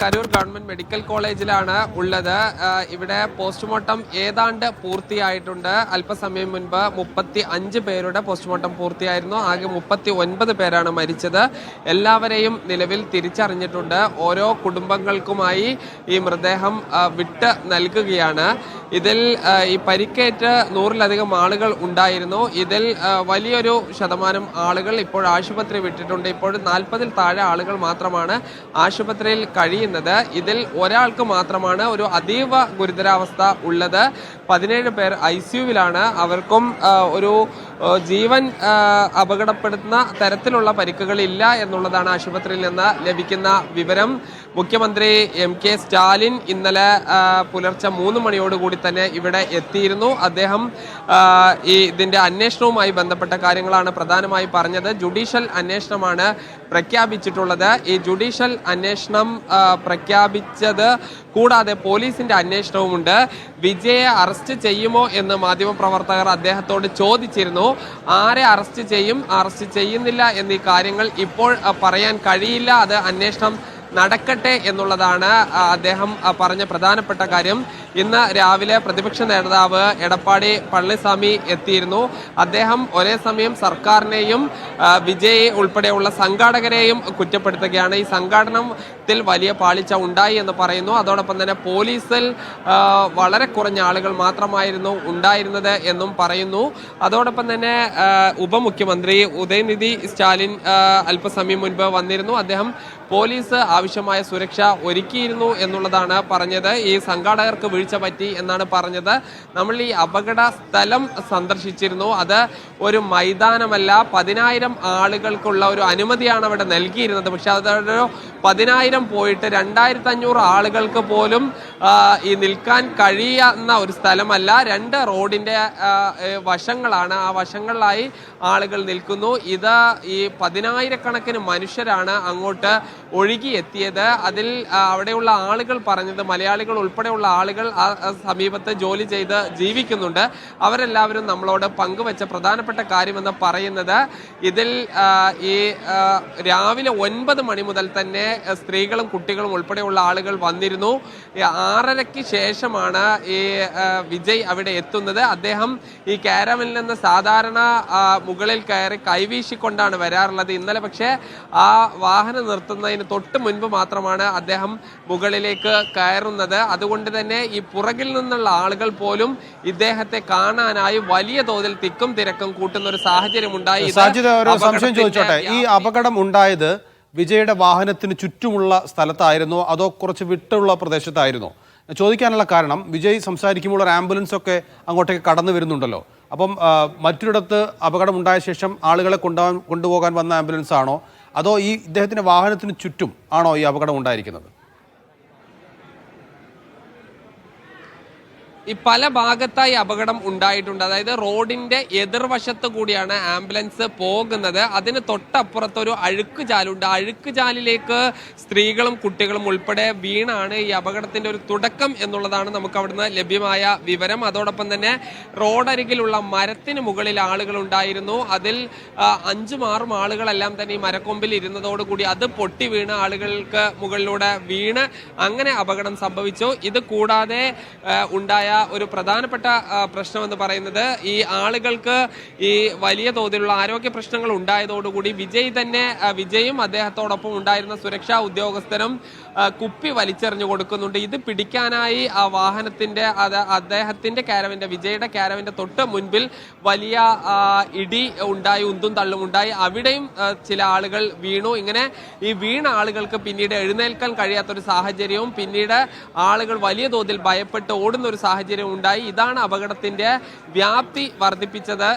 Karur government medical കോളേജിലാണ് ഉള്ളത്. ഇവിടെ പോസ്റ്റ്മോർട്ടം ഏതാണ്ട് പൂർത്തിയായിട്ടുണ്ട്. അല്പസമയം മുൻപ് 35 പേരുടെ പോസ്റ്റ്മോർട്ടം പൂർത്തിയായിരുന്നു. ആകെ 39 പേരാണ് മരിച്ചത്. എല്ലാവരെയും നിലവിൽ തിരിച്ചറിഞ്ഞിട്ടുണ്ട്. ഓരോ കുടുംബങ്ങൾക്കുമായി ഈ മൃതദേഹം വിട്ട് നൽകുകയാണ്. ഇതിൽ ഈ പരിക്കേറ്റ് 100-ലധികം ആളുകൾ ഉണ്ടായിരുന്നു. ഇതിൽ വലിയൊരു ശതമാനം ആളുകൾ ഇപ്പോൾ ആശുപത്രി വിട്ടിട്ടുണ്ട്. ഇപ്പോൾ 40-ൽ താഴെ ആളുകൾ മാത്രമാണ് ആശുപത്രിയിൽ കഴിയുന്നത്. ഇതിൽ ഒരാൾക്ക് മാത്രമാണ് ഒരു അതീവ ഗുരുതരാവസ്ഥ ഉള്ളത്. 17 പേർ ICUവിലാണ്. അവർക്കും ഒരു ജീവൻ അപകടപ്പെടുത്തുന്ന തരത്തിലുള്ള പരിക്കുകളില്ല എന്നുള്ളതാണ് ആശുപത്രിയിൽ നിന്ന് ലഭിക്കുന്ന വിവരം. മുഖ്യമന്ത്രി MK സ്റ്റാലിൻ ഇന്നലെ പുലർച്ചെ 3 മണിയോടുകൂടി തന്നെ ഇവിടെ എത്തിയിരുന്നു. അദ്ദേഹം ഇതിന്റെ അന്വേഷണവുമായി ബന്ധപ്പെട്ട കാര്യങ്ങളാണ് പ്രധാനമായി പറഞ്ഞത്. ജുഡീഷ്യൽ അന്വേഷണമാണ് പ്രഖ്യാപിച്ചിട്ടുള്ളത്. ഈ ജുഡീഷ്യൽ അന്വേഷണം പ്രഖ്യാപിച്ചത് കൂടാതെ പോലീസിന്റെ അന്വേഷണവുമുണ്ട്. വിജയെ അറസ്റ്റ് ചെയ്യുമോ എന്ന് മാധ്യമപ്രവർത്തകർ അദ്ദേഹത്തോട് ചോദിച്ചിരുന്നു. ആരെ അറസ്റ്റ് ചെയ്യും, അറസ്റ്റ് ചെയ്യുന്നില്ല എന്നീ കാര്യങ്ങൾ ഇപ്പോൾ പറയാൻ കഴിയില്ല. അത് അന്വേഷണം നടക്കട്ടെ എന്നുള്ളതാണ് അദ്ദേഹം പറഞ്ഞ പ്രധാനപ്പെട്ട കാര്യം. ഇന്ന് രാവിലെ പ്രതിപക്ഷ നേതാവ് എടപ്പാടി പളനിസ്വാമി എത്തിയിരുന്നു. അദ്ദേഹം ഒരേ സമയം സർക്കാരിനെയും വിജയ് ഉൾപ്പെടെയുള്ള സംഘാടകരെയും കുറ്റപ്പെടുത്തുകയാണ്. ഈ സംഘാടനത്തിൽ വലിയ പാളിച്ച ഉണ്ടായി എന്ന് പറയുന്നു. അതോടൊപ്പം തന്നെ പോലീസിൽ വളരെ കുറഞ്ഞ ആളുകൾ മാത്രമായിരുന്നു ഉണ്ടായിരുന്നത് എന്നും പറയുന്നു. അതോടൊപ്പം തന്നെ ഉപമുഖ്യമന്ത്രി ഉദയനിധി സ്റ്റാലിൻ അല്പസമയം മുൻപ് വന്നിരുന്നു. അദ്ദേഹം പോലീസ് ആവശ്യമായ സുരക്ഷ ഒരുക്കിയിരുന്നു എന്നുള്ളതാണ് പറഞ്ഞത്. ഈ സംഘാടകർക്ക് വീഴ്ച പറ്റി എന്നാണ് പറഞ്ഞത്. നമ്മൾ ഈ അപകട സ്ഥലം സന്ദർശിച്ചിരുന്നു. അത് ഒരു മൈതാനമല്ല, 10,000 ആളുകൾക്കുള്ള ഒരു അനുമതിയാണ് അവിടെ നൽകിയിരുന്നത്. പക്ഷെ അതൊരു 10,000 പോയിട്ട് 2,500 ആളുകൾക്ക് പോലും ഈ നിൽക്കാൻ കഴിയുന്ന ഒരു സ്ഥലമല്ല. 2 റോഡിന്റെ വശങ്ങളാണ്. ആ വശങ്ങളിലായി ആളുകൾ നിൽക്കുന്നു. ഇത് ഈ 10,000-കണക്കിന് മനുഷ്യരാണ് അങ്ങോട്ട് ഒഴുകിയെത്തിയത്. അതിൽ അവിടെയുള്ള ആളുകൾ പറഞ്ഞത്, മലയാളികൾ ഉൾപ്പെടെയുള്ള ആളുകൾ ആ സമീപത്ത് ജോലി ചെയ്ത് ജീവിക്കുന്നുണ്ട്. അവരെല്ലാവരും നമ്മളോട് പങ്കുവെച്ച പ്രധാനപ്പെട്ട കാര്യമെന്ന് പറയുന്നത്, ഇതിൽ ഈ രാവിലെ 9 മണി മുതൽ തന്നെ സ്ത്രീകളും കുട്ടികളും ഉൾപ്പെടെയുള്ള ആളുകൾ വന്നിരുന്നു. 6:30-ക്ക് ശേഷമാണ് ഈ വിജയ് അവിടെ എത്തുന്നത്. അദ്ദേഹം ഈ കാരവനിൽ നിന്ന് സാധാരണ മുകളിൽ കയറി കൈവീശിക്കൊണ്ടാണ് വരാറുള്ളത്. ഇന്നലെ പക്ഷേ ആ വാഹനം നിർത്തുന്നതിന് തൊട്ട് മുൻപ് മാത്രമാണ് അദ്ദേഹം മുകളിലേക്ക് കയറുന്നത്. അതുകൊണ്ട് തന്നെ ഈ പുറകിൽ നിന്നുള്ള ആളുകൾ പോലും ഇദ്ദേഹത്തെ കാണാനായി വലിയ തോതിൽ തിക്കും തിരക്കും കൂട്ടുന്ന ഒരു സാഹചര്യം ഉണ്ടായി. സംശയം ചോദിച്ചോട്ടെ, ഈ അപകടം ഉണ്ടായത് വിജയുടെ വാഹനത്തിന് ചുറ്റുമുള്ള സ്ഥലത്തായിരുന്നോ അതോ കുറച്ച് വിട്ടുള്ള പ്രദേശത്തായിരുന്നോ? ചോദിക്കാനുള്ള കാരണം, വിജയ് സംസാരിക്കുമ്പോൾ ഒരു ആംബുലൻസ് ഒക്കെ അങ്ങോട്ടേക്ക് കടന്നു വരുന്നുണ്ടല്ലോ. അപ്പം മറ്റൊരിടത്ത് അപകടം ഉണ്ടായ ശേഷം ആളുകളെ കൊണ്ടുപോകാൻ വന്ന ആംബുലൻസ് ആണോ അതോ ഈ ഇദ്ദേഹത്തിന്റെ വാഹനത്തിന് ചുറ്റും ആണോ ഈ അപകടം ഉണ്ടായിരിക്കുന്നത്? ഈ പല ഭാഗത്തായി അപകടം ഉണ്ടായിട്ടുണ്ട്. അതായത് റോഡിന്റെ എതിർവശത്ത് കൂടിയാണ് ആംബുലൻസ് പോകുന്നത്. അതിന് തൊട്ടപ്പുറത്തൊരു അഴുക്കുചാലുണ്ട്. അഴുക്കുചാലിലേക്ക് സ്ത്രീകളും കുട്ടികളും ഉൾപ്പെടെ വീണാണ് ഈ അപകടത്തിന്റെ ഒരു തുടക്കം എന്നുള്ളതാണ് നമുക്ക് അവിടുന്ന് ലഭ്യമായ വിവരം. അതോടൊപ്പം തന്നെ റോഡരികിലുള്ള മരത്തിന് മുകളിൽ ആളുകൾ ഉണ്ടായിരുന്നു. അതിൽ 5-6 ആളുകളെല്ലാം തന്നെ ഈ മരക്കൊമ്പിൽ ഇരുന്നതോടുകൂടി അത് പൊട്ടി വീണ് ആളുകൾക്ക് മുകളിലൂടെ വീണ് അങ്ങനെ അപകടം സംഭവിച്ചു. ഇത് കൂടാതെ ഉണ്ടായ ഒരു പ്രധാനപ്പെട്ട പ്രശ്നം എന്ന് പറയുന്നത്, ഈ ആളുകൾക്ക് ഈ വലിയ തോതിലുള്ള ആരോഗ്യ പ്രശ്നങ്ങൾ ഉണ്ടായതോടുകൂടി വിജയും അദ്ദേഹത്തോടൊപ്പം ഉണ്ടായിരുന്ന സുരക്ഷാ ഉദ്യോഗസ്ഥരും കുപ്പി വലിച്ചെറിഞ്ഞു കൊടുക്കുന്നുണ്ട്. ഇത് പിടിക്കാനായി ആ വാഹനത്തിന്റെ അദ്ദേഹത്തിന്റെ വിജയുടെ കാരവന്റെ തൊട്ട് മുൻപിൽ വലിയ ഇടി ഉണ്ടായി, ഉന്തും തള്ളും ഉണ്ടായി. അവിടെയും ചില ആളുകൾ വീണു. ഇങ്ങനെ ഈ വീണ ആളുകൾക്ക് പിന്നീട് എഴുന്നേൽക്കാൻ കഴിയാത്തൊരു സാഹചര്യവും പിന്നീട് ആളുകൾ വലിയ തോതിൽ ഭയപ്പെട്ട് ഓടുന്ന ഒരു സാഹചര്യം ഉണ്ടായി. ഇതാണ് അപകടത്തിന്റെ വ്യാപ്തി വർദ്ധിപ്പിച്ചത്